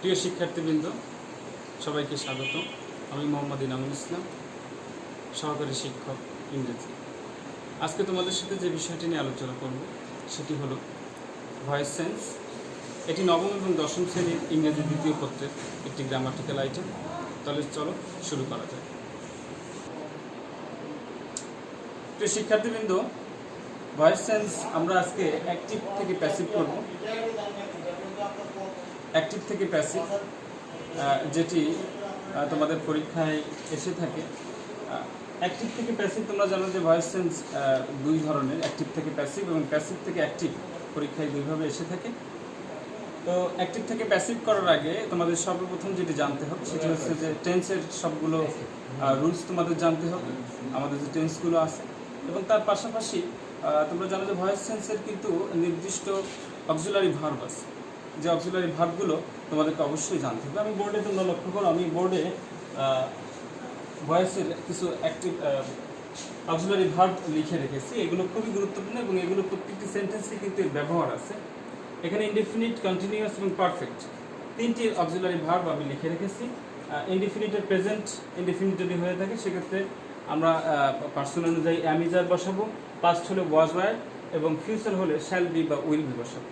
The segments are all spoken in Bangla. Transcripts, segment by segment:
প্রিয় শিক্ষার্থীবৃন্দ, সবাইকে স্বাগত। আমি মোহাম্মদ ইনামুল ইসলাম, সহকারী শিক্ষক ইংরেজি। আজকে তোমাদের সাথে যে বিষয়টি নিয়ে আলোচনা করব সেটি হলো ভয়েস সেন্স। এটি নবম এবং দশম শ্রেণীর ইংরেজি দ্বিতীয় পত্রের একটি গ্রামাটিক্যাল আইটেম। তাহলে চলো শুরু করা যায়। প্রিয় শিক্ষার্থীবৃন্দ, ভয়েস সেন্স আমরা আজকে অ্যাক্টিভ থেকে প্যাসিভ করব। অ্যাক্টিভ থেকে প্যাসিভ যেটি তোমাদের পরীক্ষায় এসে থাকে। অ্যাক্টিভ থেকে প্যাসিভ তোমরা জানো যে ভয়েস সেন্স দুই ধরনের, অ্যাক্টিভ থেকে প্যাসিভ এবং প্যাসিভ থেকে অ্যাক্টিভ, পরীক্ষায় দুইভাবে এসে থাকে। তো অ্যাক্টিভ থেকে প্যাসিভ করার আগে তোমাদের সর্বপ্রথম যেটি জানতে হবে সেটি হচ্ছে যে টেন্সের সবগুলো রুলস তোমাদের জানতে হবে, আমাদের যে টেন্সগুলো আছে। এবং তার পাশাপাশি তোমরা জানো যে ভয়েস সেন্সের কিন্তু নির্দিষ্ট অক্সিলারি ভার্ব আছে, যে অক্সিলারি ভার্বগুলো তোমাদেরকে অবশ্যই জানতে হবে। আমি বোর্ডে, তোমরা লক্ষ্য করো, আমি বোর্ডে ভয়েসের কিছু অ্যাক্টিভ অক্সিলারি ভার্ব লিখে রেখেছি। এগুলো খুবই গুরুত্বপূর্ণ এবং এগুলো প্রত্যেকটি সেন্টেন্সে কিন্তু ব্যবহার আছে। এখানে ইনডিফিনিট, কন্টিনিউয়াস এবং পারফেক্ট তিনটি অক্সিলারি ভার্ব আমি লিখে রেখেছি। ইনডিফিনিটের প্রেজেন্ট ইনডিফিনিট যদি হয়ে থাকে সেক্ষেত্রে আমরা পার্সন অনুযায়ী অ্যাম ইজ আর বসাবো, পাস্ট হলে ওয়াজ ওয়ার এবং ফিউচার হলে শ্যাল বি বা উইল বি বসাবো।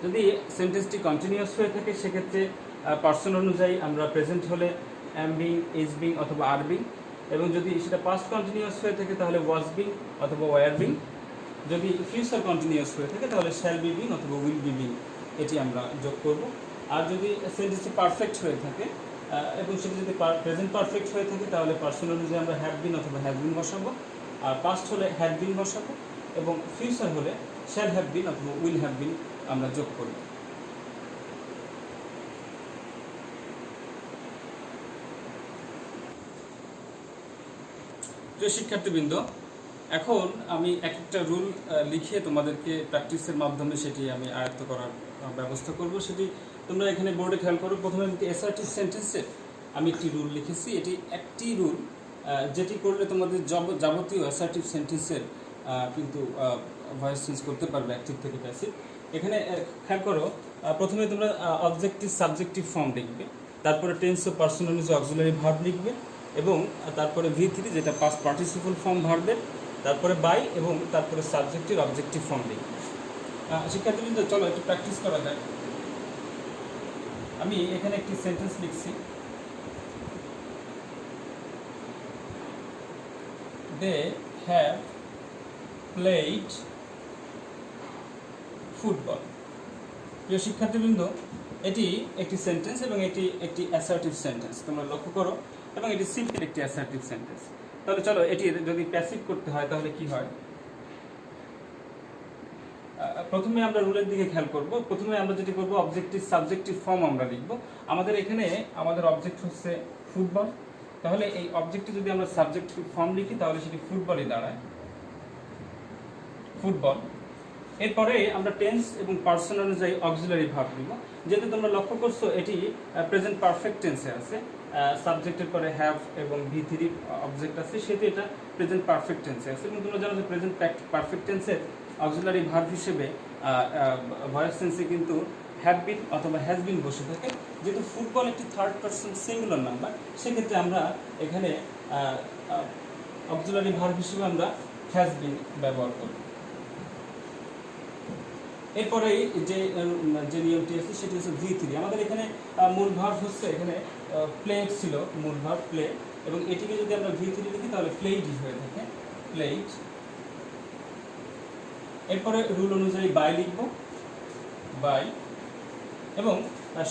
যদি সেন্টেন্সটি কন্টিনিউয়াস হয়ে থাকে সেক্ষেত্রে পার্সন অনুযায়ী আমরা প্রেজেন্ট হলে অ্যাম বিং, ইজ বিং অথবা আর বিং, এবং যদি সেটা পাস্ট কন্টিনিউয়াস হয়ে থাকে তাহলে ওয়াজ বিং অথবা ওয়ার বিং। যদি ফিউচার কন্টিনিউয়াস হয়ে থাকে তাহলে শ্যাল বি বিং অথবা উইল বি বিং, এটি আমরা যোগ করব। আর যদি সেন্টেন্সটি পারফেক্ট হয়ে থাকে এবং সেটা যদি প্রেজেন্ট পারফেক্ট হয়ে থাকে তাহলে পার্সন অনুযায়ী আমরা হ্যাভ বিন অথবা হ্যাজ বিন বসাবো, আর পাস্ট হলে হ্যাড বিন বসাবো, এবং ফিউচার হলে শ্যাল হ্যাভ বিন অথবা উইল হ্যাভ বিন আমরা যোগ করব। প্রিয় শিক্ষার্থীবৃন্দ, এখন আমি এক একটা রুল লিখে তোমাদেরকে প্র্যাকটিসের মাধ্যমে সেটি আমি আয়ত্ত করার ব্যবস্থা করব। সেটি তোমরা এখানে বোর্ডে খেয়াল করো। প্রথমে অ্যাসার্টিভ সেন্টেন্সে আমি একটি রুল লিখেছি। এটি একটি রুল যেটি করলে তোমাদের যাবতীয় অ্যাসার্টিভ সেন্টেন্সের কিন্তু ভয়েস চেঞ্জ করতে পারবে অ্যাক্টিভ থেকে প্যাসিভ। এখানে খেয়াল করো, প্রথমে তোমরা অবজেক্টিভ সাবজেক্টিভ ফর্ম লিখবে, তারপরে টেন্স ও পার্সন অনুযায়ী অক্সিলারি ভার্ব লিখবে, এবং তারপরে V3 যেটা পাস্ট পার্টিসিপল ফর্ম ভার্বের, তারপরে বাই, এবং তারপরে সাবজেক্টের অবজেক্টিভ ফর্ম লিখবে। শিক্ষার্থীবৃন্দ, চলো একটু প্র্যাকটিস করা যায়। আমি এখানে একটি সেন্টেন্স লিখছি, দে হ্যাভ প্লেড ফুটবল। প্রিয় শিক্ষার্থীবৃন্দ, এটি একটি সেন্টেন্স এবং এটি একটি অ্যাসার্টিভ সেন্টেন্স, তোমরা লক্ষ্য করো, এবং এটি সিম্পল একটি অ্যাসার্টিভ সেন্টেন্স। তাহলে চলো এটি যদি প্যাসিভ করতে হয় তাহলে কি হয়। প্রথমে আমরা রুলের দিকে খেয়াল করব। প্রথমে আমরা যেটি করব, অবজেক্টিভ সাবজেক্টিভ ফর্ম আমরা লিখব। আমাদের এখানে আমাদের অবজেক্ট হচ্ছে ফুটবল, তাহলে এই অবজেক্টে যদি আমরা সাবজেক্টিভ ফর্ম লিখি তাহলে সেটি ফুটবলই দাঁড়ায়, ফুটবল। এরপরে আমরা টেন্স এবং পার্সন অনুযায়ী অক্সিলারি ভার্ব নিব। যেহেতু তোমরা লক্ষ্য করছো এটি প্রেজেন্ট পারফেক্ট টেন্সে আছে, সাবজেক্টের পরে হ্যাভ এবং V3 অবজেক্ট আছে, সেটি এটা প্রেজেন্ট পারফেক্ট টেন্সে আছে। এবং তোমরা জানো যে প্রেজেন্ট পারফেক্ট টেন্সের অক্সিলারি ভার্ব হিসেবে ভয়েস সেন্সে কিন্তু হ্যাভ বিন অথবা হ্যাজ বিন বসে থাকে। যেহেতু ফুটবল একটি থার্ড পারসন সিঙ্গুলার নাম্বার, সেক্ষেত্রে আমরা এখানে অক্সিলারি ভার্ব হিসেবে আমরা হ্যাজ বিন ব্যবহার করব। এরপরে যে নিয়মটি আছে সেটি হচ্ছে V3। আমাদের এখানে মূল ভার্ব হচ্ছে, এখানে প্লেড ছিল মূল ভার্ব, প্লে, এবং এটিকে যদি আমরা V3 লিখি তাহলে প্লেইডই হয়ে থাকে, প্লেইড। এরপরে রুল অনুযায়ী বাই লিখব, বাই, এবং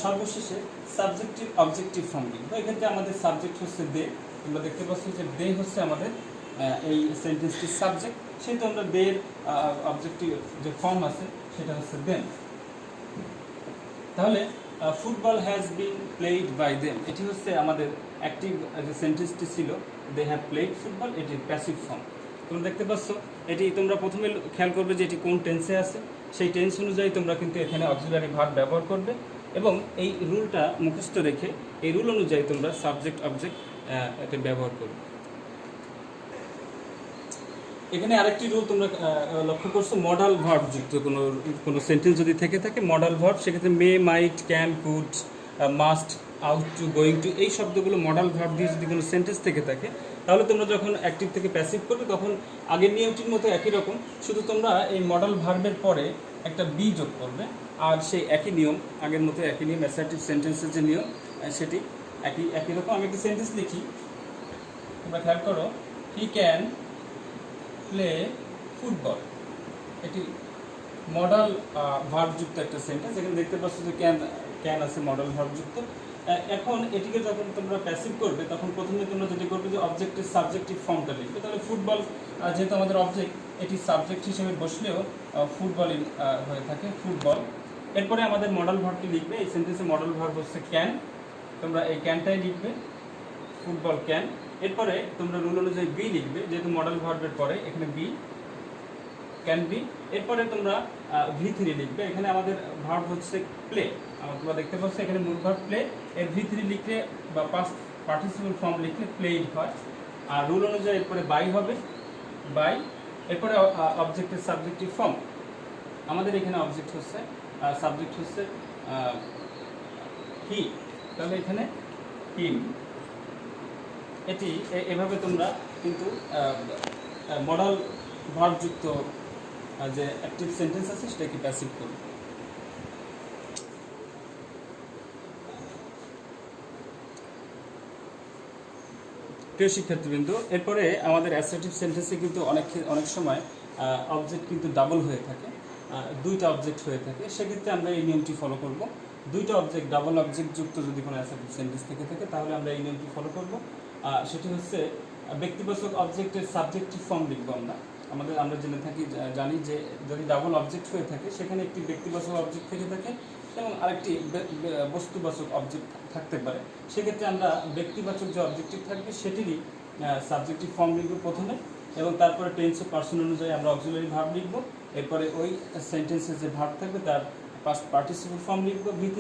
সর্বশেষে সাবজেক্টিভ অবজেক্টিভ ফর্ম লিখব। এক্ষেত্রে আমাদের সাবজেক্ট হচ্ছে দে। তোমরা দেখতে পাচ্ছ যে দে হচ্ছে আমাদের এই সেন্টেন্সটির সাবজেক্ট, সেহেতু আমরা দের অবজেক্টিভ যে ফর্ম আছে সেটা হচ্ছে দেম। তাহলে football has been played by them, এটি হচ্ছে আমাদের অ্যাক্টিভ যে সেন্টেন্সটি ছিল, দে হ্যাভ প্লেড ফুটবল, এটির প্যাসিভ ফর্ম। তোমরা দেখতে পাচ্ছ, এটি তোমরা প্রথমে খেয়াল করবে যে এটি কোন টেন্সে আছে, সেই টেন্স অনুযায়ী তোমরা কিন্তু এখানে অক্সিলারি ভার্ব ব্যবহার করবে, এবং এই রুলটা মুখস্থ রেখে এই রুল অনুযায়ী তোমরা সাবজেক্ট অবজেক্ট এটা ব্যবহার করবে। এখানে আরেকটি রুল তোমরা লক্ষ্য করছো, মডাল ভার্ব যুক্ত কোনো সেন্টেন্স যদি থেকে থাকে মডাল ভার্ব, সেক্ষেত্রে may, might, can, could, must, ought to, going to, এই শব্দগুলো মডাল ভার্ব দিয়ে যদি কোনো সেন্টেন্স থেকে থাকে, তাহলে তোমরা যখন অ্যাক্টিভ থেকে প্যাসিভ করবে তখন আগের নিয়মটির মতো একই রকম, শুধু তোমরা এই মডাল ভার্বের পরে একটা বি যোগ করবে, আর সেই একই নিয়ম, আগের মতো একই নিয়ম, অ্যাসার্টিভ সেন্টেন্সের যে নিয়ম সেটি একই রকম। আমি একটি সেন্টেন্স লিখি, তোমরা খেয়াল করো, হি ক্যান প্লে ফুটবল। এটি মডাল ভার্বযুক্ত একটা সেন্টেন্স। এখানে দেখতে পাচ্ছ যে ক্যান আছে মডাল ভার্বযুক্ত। এখন এটিকে যখন তোমরা প্যাসিভ করবে তখন প্রথমে তোমরা যেটি করবে যে অবজেক্টের সাবজেক্টিভ ফর্মটা লিখবে। তাহলে ফুটবল যেহেতু আমাদের অবজেক্ট, এটি সাবজেক্ট হিসেবে বসলেও ফুটবলই হয়ে থাকে, ফুটবল। এরপরে আমাদের মডাল ভার্বটি লিখবে। এই সেন্টেন্সে মডাল ভার্ব হচ্ছে ক্যান, তোমরা এই ক্যানটাই লিখবে, ফুটবল ক্যান। এরপরে তোমরা রুল অনুযায়ী বি লিখবে, যেহেতু মডেল ভার্বের পরে এখানে বি, ক্যান বি। এরপরে তোমরা V3 লিখবে। এখানে আমাদের ভার্ব হচ্ছে প্লে, তোমরা দেখতে পাচ্ছ এখানে মূল ভার্ব প্লে, এর V3 লিখলে বা পাস্ট পার্টিসিপল ফর্ম লিখলে প্লেইড হয়। আর রুল অনুযায়ী এরপরে বাই হবে, বাই। এরপরে অবজেক্টের সাবজেক্টিভ ফর্ম, আমাদের এখানে অবজেক্ট হচ্ছে, সাবজেক্ট হচ্ছে হি, তাহলে এখানে হিম। এটি এভাবে তোমরা কিন্তু মডাল ভার্বযুক্ত যে অ্যাক্টিভ সেন্টেন্স আছে সেটাকে প্যাসিভ করবে। প্রিয় শিক্ষার্থীবৃন্দ, এরপরে আমাদের অ্যাসার্টিভ সেন্টেন্সে কিন্তু অনেক সময় অবজেক্ট কিন্তু ডাবল হয়ে থাকে, দুইটা অবজেক্ট হয়ে থাকে। সেক্ষেত্রে আমরা এই নিয়মটি ফলো করব। দুইটা অবজেক্ট, ডাবল অবজেক্ট যুক্ত যদি কোনো অ্যাসার্টিভ সেন্টেন্স থেকে থাকে তাহলে আমরা এই নিয়মটি ফলো করব। সেটি হচ্ছে ব্যক্তিবাচক অবজেক্টের সাবজেক্টিভ ফর্ম লিখবো আমরা জানি যে যদি ডাবল অবজেক্ট হয়ে থাকে সেখানে একটি ব্যক্তিবাচক অবজেক্ট থেকে থাকে এবং আরেকটি বস্তুবাচক অবজেক্ট থাকতে পারে। সেক্ষেত্রে আমরা ব্যক্তিবাচক যে অবজেক্টিভ থাকবে সেটিরই সাবজেক্টিভ ফর্ম লিখবো প্রথমে, এবং তারপরে টেন্স ও পার্সন অনুযায়ী আমরা অক্সিলারি ভার্ব লিখবো। এরপরে ওই সেন্টেন্সের যে ভার্ব থাকবে তার পাস্ট পার্টিসিপল ফর্ম লিখবো V3,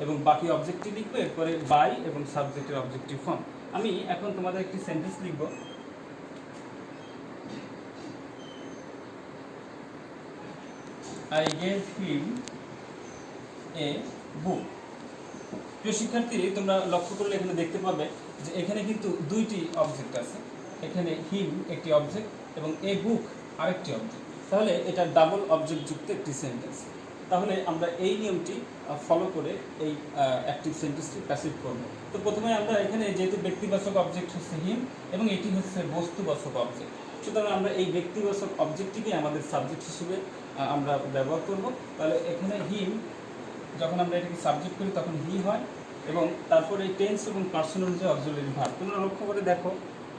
এবং বাকি অবজেক্টটি লিখবো। এরপরে বাই এবং সাবজেক্টের অবজেক্টিভ ফর্ম। আমি এখন তোমাদের একটি সেন্টেন্স লিখবো, I gave him a book. প্রিয় শিক্ষার্থী, তোমরা লক্ষ্য করলে এখানে দেখতে পাবে যে এখানে কিন্তু দুইটি অবজেক্ট আছে। এখানে হিম একটি অবজেক্ট এবং এ বুক আরেকটি অবজেক্ট। তাহলে এটা ডাবল অবজেক্ট যুক্ত একটি সেন্টেন্স। তাহলে আমরা এই নিয়মটি ফলো করে এই অ্যাক্টিভ সেন্টেন্সটি প্যাসিভ করব। তো প্রথমে আমরা এখানে যেহেতু ব্যক্তিবাচক অবজেক্ট হচ্ছে হিম এবং এটি হচ্ছে বস্তুবাচক অবজেক্ট, সুতরাং আমরা এই ব্যক্তিবাচক অবজেক্টটিকে আমাদের সাবজেক্ট হিসেবে আমরা ব্যবহার করব। তাহলে এখানে হিম, যখন আমরা এটাকে সাবজেক্ট করি তখন হি হয়, এবং তারপরে এই টেন্স এবং পার্সন অনুযায়ী অক্সিলারি ভার্ব। তোমরা লক্ষ্য করে দেখো,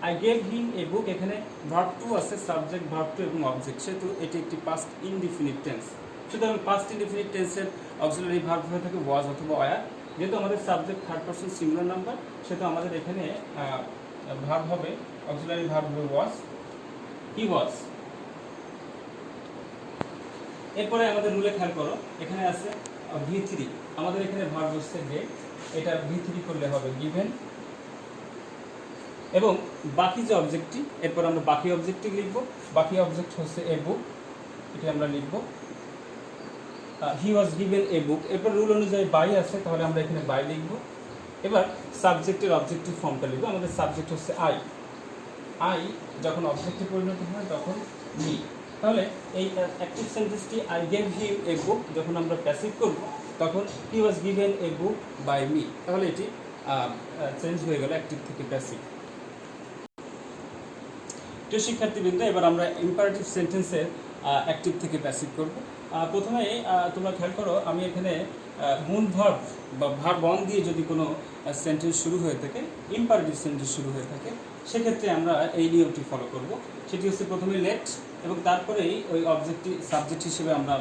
আই গেভ হিম এ বুক, এখানে ভার্ব টু আছে, সাবজেক্ট, ভার্ব টু এবং অবজেক্ট, সেহেতু এটি একটি পাস্ট ইনডিফিনিট টেন্স। সুতরাং পাস্ট ইনডিফিনিট টেন্সের অক্সিলারি ভার্ব হয়ে থাকে ওয়াজ অথবা ওয়্যার। যেহেতু আমাদের subject third person singular number, সেহেতু আমাদের এখানে ভার্ব হবে, অক্সিলারি ভার্ব হবে ওয়াজ, হি ওয়াজ। এরপরে আমাদের রুলে খেয়াল করো, এখানে আছে V3, আমাদের এখানে ভার্ব হচ্ছে গেভ, এটা V3 করলে হবে গিভেন। এবং বাকি যে অবজেক্টটি, এরপর আমরা বাকি অবজেক্টটি লিখব। বাকি অবজেক্ট হচ্ছে এ বুক, এটি আমরা লিখব, হি ওয়াজ গিভেন এ বুক। এরপর রুল অনুযায়ী বাই আছে, তাহলে আমরা এখানে বাই লিখব। এবার সাবজেক্টের অবজেক্টিভ ফর্মটা লিখব। আমাদের সাবজেক্ট হচ্ছে আই যখন অবজেক্টে পরিণত হয় তখন মি। তাহলে এই অ্যাক্টিভ সেন্টেন্সটি I gave him a book যখন আমরা প্যাসিভ করব তখন he was given a book by me. তাহলে এটি চেঞ্জ হয়ে গেল অ্যাক্টিভ থেকে প্যাসিভ। প্রিয় শিক্ষার্থীবৃন্দ, এবার আমরা ইম্পারেটিভ সেন্টেন্সের অ্যাক্টিভ থেকে প্যাসিভ করব। প্রথমে তোমরা খেয়াল করো, আমি এখানে মূল ভার্ব বা ভার্ব অন দিয়ে যদি কোনো সেন্টেন্স শুরু হয়ে থাকে, ইম্পারেটিভ সেন্টেন্স শুরু হয়ে থাকে, সেক্ষেত্রে আমরা এই নিয়মটি ফলো করব। সেটি হচ্ছে প্রথমে লেট এবং তারপরেই ওই অবজেক্টটি সাবজেক্ট হিসেবে আমরা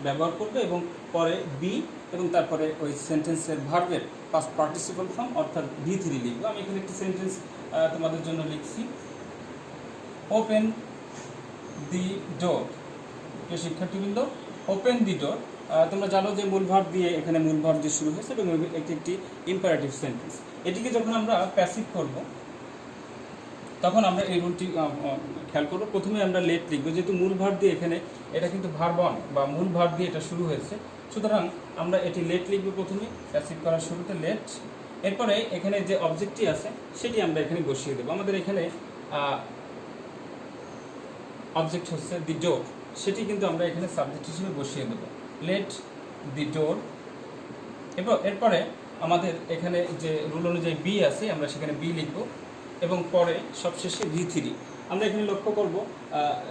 ব্যবহার করব, এবং পরে বি, এবং তারপরে ওই সেন্টেন্সের ভার্বের পাস্ট পার্টিসিপল ফর্ম অর্থাৎ V3 লিখব। আমি এখানে একটি সেন্টেন্স তোমাদের জন্য লিখছি, ওপেন দি ডোর। প্রিয় শিক্ষার্থীবৃন্দ, ওপেন দি ডোর, তোমরা জানো যে মূল ভার্ব দিয়ে এখানে মূল ভার্ব দিয়ে শুরু হয়েছে এবং এটি একটি ইম্পারেটিভ সেন্টেন্স। এটিকে যখন আমরা প্যাসিভ করব তখন আমরা এই রুলটি খেয়াল করো, প্রথমে আমরা লেট লিখবো, যেহেতু মূল ভার্ব দিয়ে এখানে এটা কিন্তু ভার্ব অন বা মূল ভার্ব দিয়ে এটা শুরু হয়েছে, সুতরাং আমরা এটি লেট লিখবো প্রথমে প্যাসিভ করার শুরুতে লেট। এরপরে এখানে যে অবজেক্টটি আছে সেটি আমরা এখানে বসিয়ে দেবো। আমাদের এখানে অবজেক্ট হচ্ছে দি ডোর, সেটি কিন্তু আমরা এখানে সাবজেক্ট হিসেবে বসিয়ে দেবো, লেট দি ডোর। এরপরে আমাদের এখানে যে রুল অনুযায়ী বি আছে আমরা সেখানে বি লিখব এবং পরে সবশেষে V3। আমরা এখানে লক্ষ্য করব,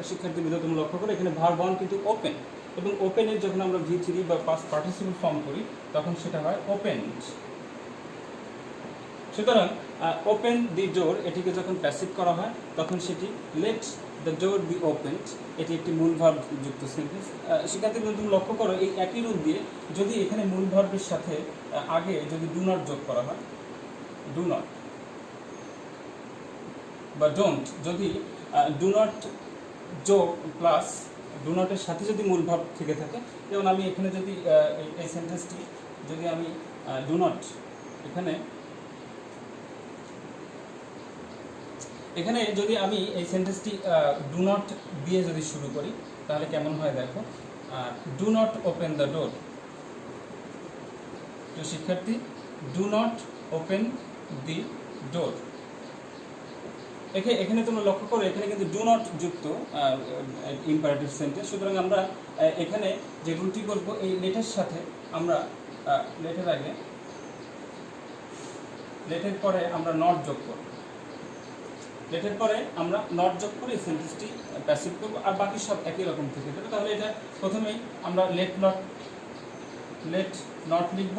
শিক্ষার্থীবৃন্দ তোমরা লক্ষ্য করো, এখানে ভার্ব অন কিন্তু ওপেন, এবং ওপেনের যখন আমরা V3 বা পাস্ট পার্টিসিপল ফর্ম করি তখন সেটা হয় ওপেনড। সুতরাং ওপেন দি ডোর এটিকে যখন প্যাসিভ করা হয় তখন সেটি let the door be opened, এটি একটি মূল ভার্ব যুক্ত সেন্টেন্স। শিক্ষার্থীবৃন্দ তুমি লক্ষ্য করো, এই একই রুল দিয়ে যদি এখানে মূল ভার্বের সাথে আগে যদি ডু নট যোগ করা হয়, ডু নট বা ডোন্ট, যদি ডু নট যোগ প্লাস ডু নটের সাথে যদি মূল ভার্ব থেকে থাকে, যেমন আমি এখানে যদি এই সেন্টেন্সটি যদি আমি ডু নট এখানে যদি আমি এই সেন্টেন্সটি ডু নট দিয়ে যদি শুরু করি তাহলে কেমন হয় দেখো, do not open the door. তো শিক্ষার্থী, ডু নট ওপেন দি ডোর, এখানে তোমরা লক্ষ্য করো এখানে কিন্তু ডু নট যুক্ত ইম্পারেটিভ সেন্টেন্স। সুতরাং আমরা এখানে যে রুলটি করবো, এই লেটের সাথে আমরা লেটের আগে লেটের পরে আমরা নট যোগ করব, লেটের পরে আমরা নট যোগ করে এই সেন্টেন্সটি প্যাসিভ করব, আর বাকি সব একই রকম থেকে যাবে। তাহলে এটা প্রথমেই আমরা লেট নট লিখব,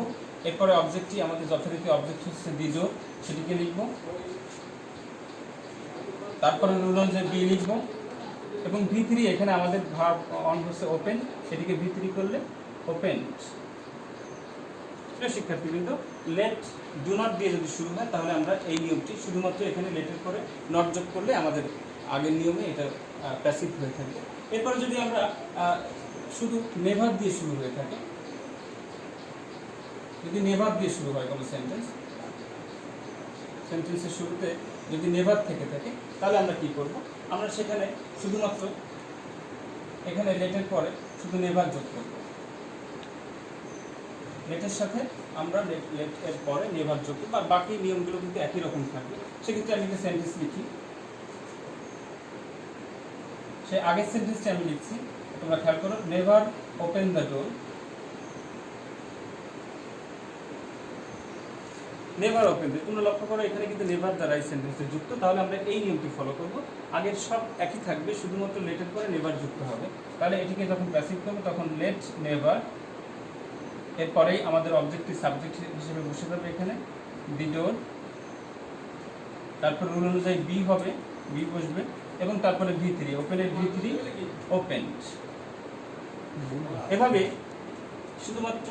এরপরে অবজেক্টটি আমাদের যথারীতি অবজেক্ট হচ্ছে দি ডোর, সেটিকে লিখব, তারপরে রুল অনুযায়ী বি লিখব এবং V3 এখানে আমাদের ভার্ব অন হচ্ছে ওপেন, সেটিকে V3 করলে ওপেনড। শিক্ষার্থীবৃন্দ, লেট ডু নট দিয়ে যদি শুরু হয় তাহলে আমরা এই নিয়মটি শুধুমাত্র এখানে লেটের পরে নট যোগ করলে আমাদের আগের নিয়মে এটা প্যাসিভ হয়ে থাকবে। এরপরে যদি আমরা শুধু নেভার দিয়ে শুরু হয়ে থাকে, যদি নেভার দিয়ে শুরু হয় কোনো সেন্টেন্সের শুরুতে যদি নেভার থেকে থাকে তাহলে আমরা কি করব, আমরা সেখানে শুধুমাত্র এখানে লেটের পরে শুধু নেভার যোগ করব, লেটের সাথে আমরা লেটের পরে নেভার যোগ করব, আর বাকি নিয়মগুলো কিন্তু একই রকম থাকবে। সেক্ষেত্রে আমি একটা সেন্টেন্স লিখি, সেই আগের সেন্টেন্সটি আমি লিখছি, তোমরা খেয়াল করো, never open the door, never open the. তোমরা লক্ষ্য করো এখানে কিন্তু নেভার দ্বারা এই সেন্টেন্সে যুক্ত, তাহলে আমরা এই নিয়মটি ফলো করব, আগের সব একই থাকবে, শুধুমাত্র লেটের পরে নেভার যুক্ত হবে। তাহলে এটিকে যখন প্যাসিভ করবো তখন লেট নেভার, এরপরেই আমাদের অবজেক্টিভ সাবজেক্ট হিসেবে বসে যাবে এখানে দি ডোর, তারপর রুল অনুযায়ী বি হবে, বি বসবে এবং তারপরে V3, ওপেনের V3 ওপেনড। এভাবে শুধুমাত্র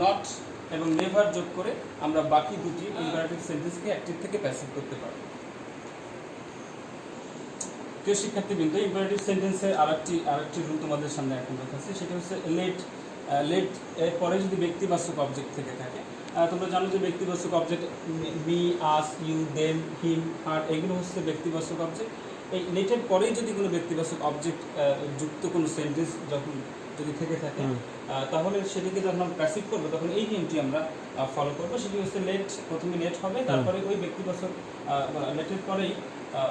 নট এবং নেভার যোগ করে আমরা বাকি দুটি ইম্পারেটিভ সেন্টেন্সকে অ্যাক্টিভ থেকে প্যাসিভ করতে পারব। প্রিয় শিক্ষার্থীবৃন্দ, ইম্পারেটিভ সেন্টেন্সের আরেকটি রুল তোমাদের সামনে এখন দেখাচ্ছি, সেটা হচ্ছে লেট এর পরে যদি ব্যক্তিবাচক অবজেক্ট থেকে থাকে। তোমরা জানো যে ব্যক্তিবাচক object me, us, you, them, him, her, এগুলো হচ্ছে ব্যক্তিবাচক অবজেক্ট। এই লেটের পরেই যদি কোনো ব্যক্তিবাচক অবজেক্ট যুক্ত কোনো সেন্টেন্স যদি থেকে থাকে তাহলে সেটিকে যখন আমরা প্যাসিভ করবো তখন এই নিয়মটি আমরা ফলো করবো। সেটি হচ্ছে প্রথমে লেট হবে, তারপরে ওই ব্যক্তিবাচক লেটের পরেই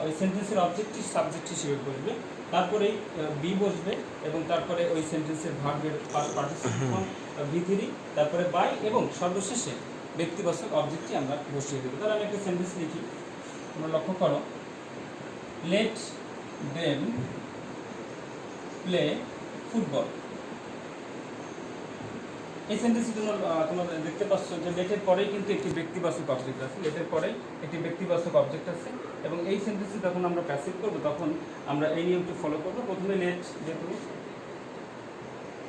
ওই সেন্টেন্সের অবজেক্টটি সাবজেক্ট হিসেবে বসবে, তারপরেই বি বসবে এবং তারপরে ওই সেন্টেন্সের ভার্বের ফার্স্ট পার্টিসিপল ফর্ম V3, তারপরে বাই এবং সর্বশেষে ব্যক্তিবাচক অবজেক্টটি আমরা বসিয়ে দেবো। তাহলে আমি একটা সেন্টেন্স লিখি, তোমরা লক্ষ্য করো, লেট দেম প্লে ফুটবল। এই সেন্টেন্সটি তোমরা দেখতে পাচ্ছ যে লেটের পরেই কিন্তু একটি ব্যক্তিবাচক অবজেক্ট আছে, লেটের পরেই একটি ব্যক্তিবাচক অবজেক্ট আছে এবং এই সেন্টেন্সটি যখন আমরা প্যাসিভ করব তখন আমরা এই নিয়মটি ফলো করব। প্রথমে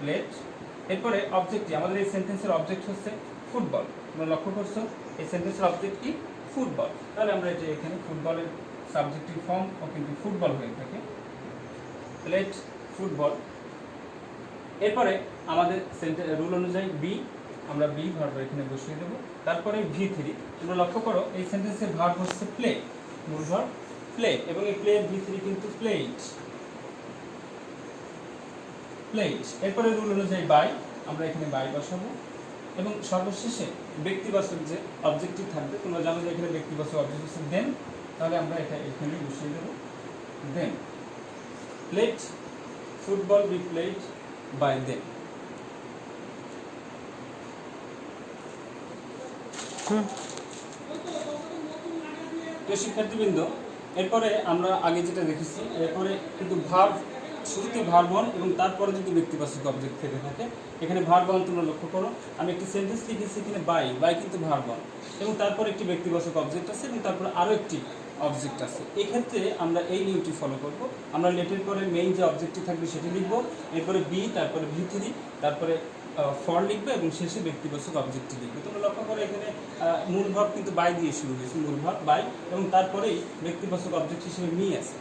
লেট, এরপরে অবজেক্টটি, আমাদের এই সেন্টেন্সের অবজেক্ট হচ্ছে ফুটবল। তোমরা লক্ষ্য করছো এই সেন্টেন্সের অবজেক্ট কি, ফুটবল। তাহলে আমরা এটা এখানে ফুটবলের সাবজেক্টিভ ফর্ম ও কিন্তু ফুটবল হয়ে থাকে, লেট ফুটবল। এরপরে আমাদের রুল অনুযায়ী বি, আমরা বি ভার্ব এখানে বসিয়ে দেবো, তারপরে V3। তোমরা লক্ষ্য করো এই সেন্টেন্সের ভার্ব হচ্ছে প্লে, মূল ভার্ব প্লে, এবং এই প্লের ভিতরে কিন্তু প্লেট। এরপরে রুল অনুযায়ী বাই, আমরা এখানে বাই বসাবো, এবং সর্বশেষে ব্যক্তিবাচক যে অবজেক্টিভ থাকবে, তোমরা জানো যে এখানে ব্যক্তিবাচক অবজেক্ট হচ্ছে দেন, তাহলে আমরা এটা এখানে বসিয়ে দেবো then. Plate, football be played by then. প্রিয় শিক্ষার্থীবৃন্দ, এরপরে আমরা আগে যেটা দেখেছি, এরপরে কিন্তু ভার্ব, শুরুতে ভার্ব অন এবং তারপরে যদি ব্যক্তিবাচক অবজেক্ট থেকে থাকে, এখানে ভার্ব অন তোমরা লক্ষ্য করো, আমি একটি সেন্টেন্স লিখেছি এখানে বাই কিন্তু ভার্ব অন, এবং তারপরে একটি ব্যক্তিবাচক অবজেক্ট আছে এবং তারপরে আরও একটি অবজেক্ট আছে। এক্ষেত্রে আমরা এই নিয়মটি ফলো করব। আমরা লেটের পরে মেইন যে অবজেক্টটি থাকবে সেটি লিখব, এরপরে বি, তারপরে ভি3, তারপরে ফর লিখবে এবং শেষে ব্যক্তিবাচক অবজেক্টটি লিখবে। তোমরা লক্ষ্য করো এখানে মূল ভাব কিন্তু বাই দিয়ে শুরু হয়েছে, মূল ভাব বাই, এবং তারপরেই ব্যক্তিবাচক অবজেক্ট হিসেবে মি আছে।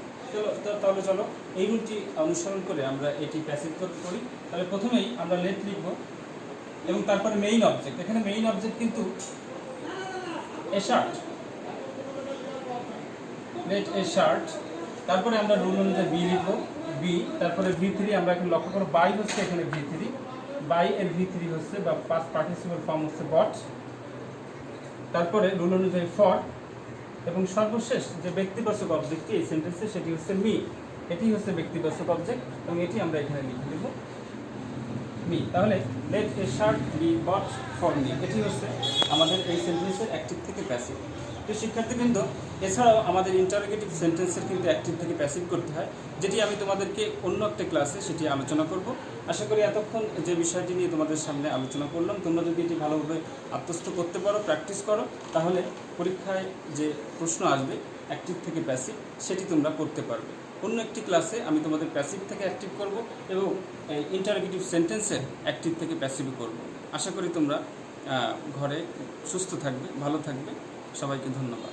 তাহলে চলো এই রুলটি অনুসরণ করে আমরা এটি প্যাসিভ করি। তাহলে প্রথমেই আমরা লেট লিখব এবং তারপরে মেইন অবজেক্ট। এখানে মেইন অবজেক্ট কিন্তু a shirt, let a shirt. তারপরে আমরা রুল অনুযায়ী বি লিখব, বি, তারপরে ভি3, আমরা এখন লক্ষ্য করো বাই হচ্ছে এখানে ভি3, বাই এর ভি3 হচ্ছে বা পাস্ট পার্টিসিপল ফর্ম হচ্ছে বট, তারপরে রুল অনুযায়ী ফর, এবং সর্বশেষ যে ব্যক্তিবাচক অবজেক্টটি এই সেন্টেন্সে সেটি হচ্ছে মি। এটি হচ্ছে ব্যক্তিবাচক অবজেক্ট এবং এটি আমরা এখানে লিখে দেব মি। তাহলে let a shirt be bought for me, এটি হচ্ছে আমাদের এই সেন্টেন্সের অ্যাক্টিভ থেকে প্যাসিভ। তো শিক্ষার্থীবৃন্দ, এছাড়াও আমাদের ইন্টারোগেটিভ সেন্টেন্সের কিন্তু অ্যাক্টিভ থেকে প্যাসিভ করতে হয়, যেটি আমি তোমাদেরকে অন্য একটা ক্লাসে সেটি আলোচনা করব। আশা করি এতক্ষণ যে বিষয়টি নিয়ে তোমাদের সামনে আলোচনা করলাম, তোমরা যদি এটি ভালোভাবে আত্মস্থ করতে পারো, প্র্যাকটিস করো, তাহলে পরীক্ষায় যে প্রশ্ন আসবে অ্যাক্টিভ থেকে প্যাসিভ সেটি তোমরা করতে পারবে। অন্য একটি ক্লাসে আমি তোমাদের প্যাসিভ থেকে অ্যাক্টিভ করব এবং ইন্টারোগেটিভ সেন্টেন্সের অ্যাক্টিভ থেকে প্যাসিভ করব। আশা করি তোমরা ঘরে সুস্থ থাকবে, ভালো থাকবে। সবাইকে ধন্যবাদ।